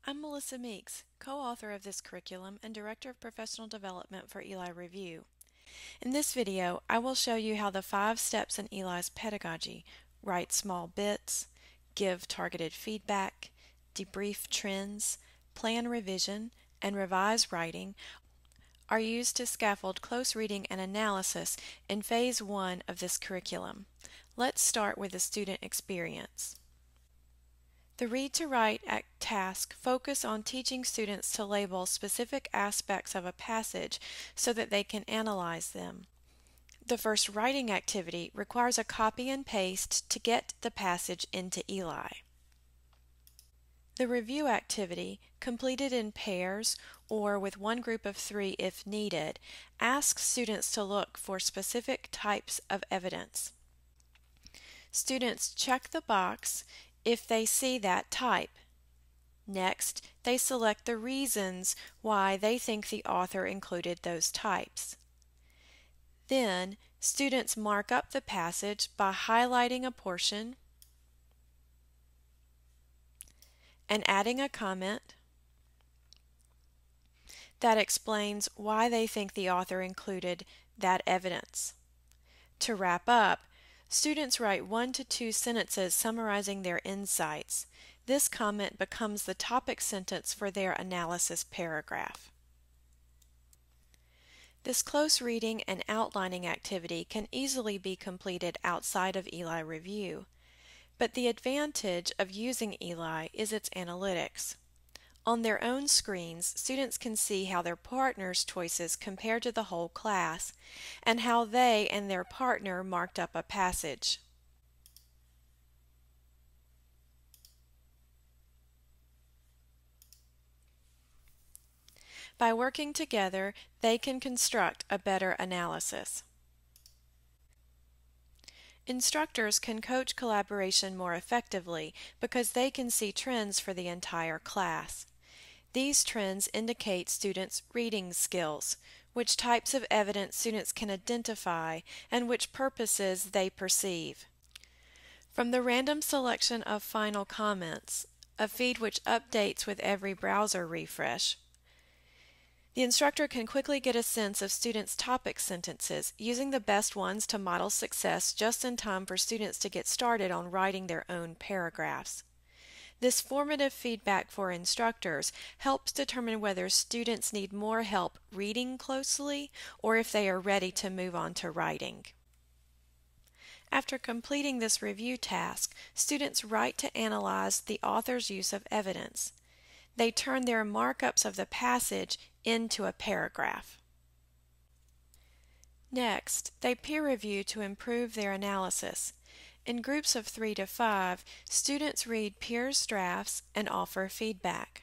I'm Melissa Meeks, co-author of this curriculum and Director of Professional Development for Eli Review. In this video, I will show you how the 5 steps in Eli's pedagogy, write small bits, give targeted feedback, debrief trends, plan revision, and revise writing, are used to scaffold close reading and analysis in Phase 1 of this curriculum. Let's start with the student experience. The Read to Write task focus on teaching students to label specific aspects of a passage so that they can analyze them. The first writing activity requires a copy and paste to get the passage into Eli. The review activity, completed in pairs or with one group of 3 if needed, asks students to look for specific types of evidence. Students check the box if they see that type. Next, they select the reasons why they think the author included those types. Then, students mark up the passage by highlighting a portion and adding a comment that explains why they think the author included that evidence. To wrap up, students write 1 to 2 sentences summarizing their insights. This comment becomes the topic sentence for their analysis paragraph. This close reading and outlining activity can easily be completed outside of Eli Review, but the advantage of using Eli is its analytics. On their own screens, students can see how their partner's choices compare to the whole class, and how they and their partner marked up a passage. By working together, they can construct a better analysis. Instructors can coach collaboration more effectively because they can see trends for the entire class. These trends indicate students' reading skills, which types of evidence students can identify, and which purposes they perceive. From the random selection of final comments, a feed which updates with every browser refresh, the instructor can quickly get a sense of students' topic sentences, using the best ones to model success just in time for students to get started on writing their own paragraphs. This formative feedback for instructors helps determine whether students need more help reading closely or if they are ready to move on to writing. After completing this review task, students write to analyze the author's use of evidence. They turn their markups of the passage into a paragraph. Next, they peer review to improve their analysis. In groups of 3 to 5, students read peers' drafts and offer feedback.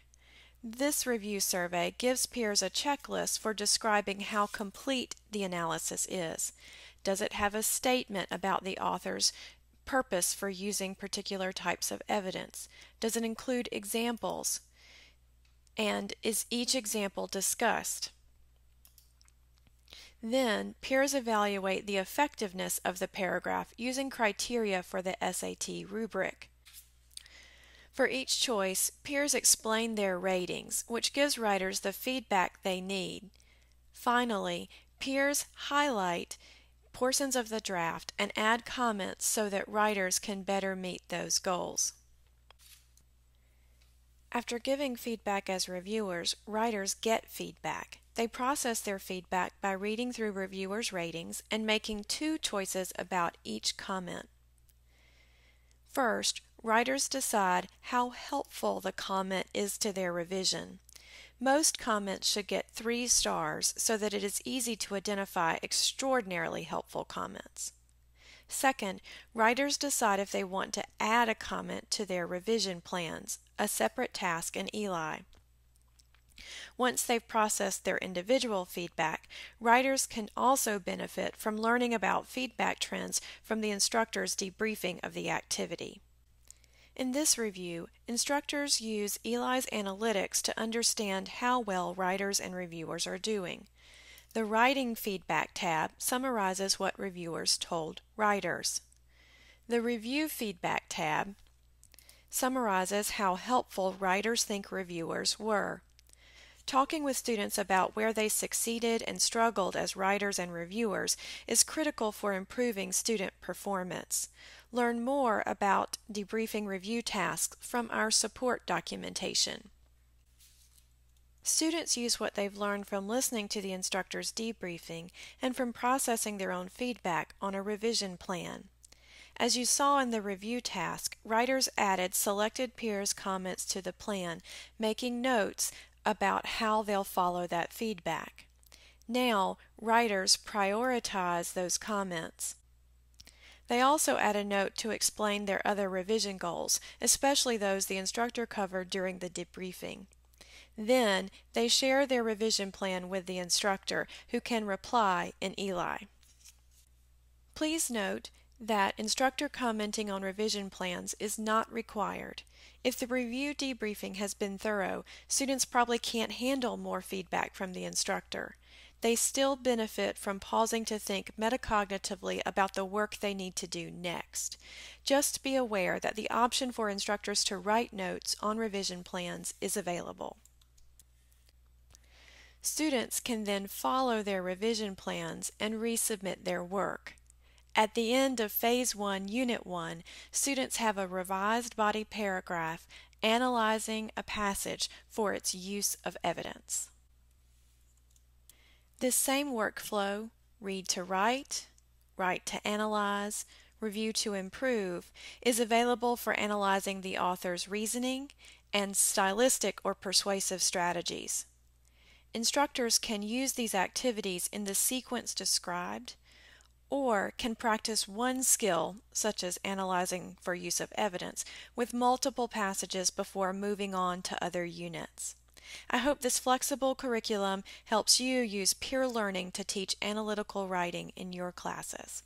This review survey gives peers a checklist for describing how complete the analysis is. Does it have a statement about the author's purpose for using particular types of evidence? Does it include examples? And is each example discussed? Then, peers evaluate the effectiveness of the paragraph using criteria for the SAT rubric. For each choice, peers explain their ratings, which gives writers the feedback they need. Finally, peers highlight portions of the draft and add comments so that writers can better meet those goals. After giving feedback as reviewers, writers get feedback. They process their feedback by reading through reviewers' ratings and making 2 choices about each comment. First, writers decide how helpful the comment is to their revision. Most comments should get 3 stars so that it is easy to identify extraordinarily helpful comments. Second, writers decide if they want to add a comment to their revision plans, a separate task in Eli. Once they've processed their individual feedback, writers can also benefit from learning about feedback trends from the instructor's debriefing of the activity. In this review, instructors use Eli's analytics to understand how well writers and reviewers are doing. The Writing Feedback tab summarizes what reviewers told writers. The Review Feedback tab summarizes how helpful writers think reviewers were. Talking with students about where they succeeded and struggled as writers and reviewers is critical for improving student performance. Learn more about debriefing review tasks from our support documentation. Students use what they've learned from listening to the instructor's debriefing and from processing their own feedback on a revision plan. As you saw in the review task, writers added selected peers' comments to the plan, making notes about how they'll follow that feedback. Now, writers prioritize those comments. They also add a note to explain their other revision goals, especially those the instructor covered during the debriefing. Then, they share their revision plan with the instructor, who can reply in Eli. Please note that instructor commenting on revision plans is not required. If the review debriefing has been thorough, students probably can't handle more feedback from the instructor. They still benefit from pausing to think metacognitively about the work they need to do next. Just be aware that the option for instructors to write notes on revision plans is available. Students can then follow their revision plans and resubmit their work. At the end of Phase 1, Unit 1, students have a revised body paragraph analyzing a passage for its use of evidence. This same workflow, read to write, write to analyze, review to improve, is available for analyzing the author's reasoning and stylistic or persuasive strategies. Instructors can use these activities in the sequence described, or can practice one skill, such as analyzing for use of evidence, with multiple passages before moving on to other units. I hope this flexible curriculum helps you use peer learning to teach analytical writing in your classes.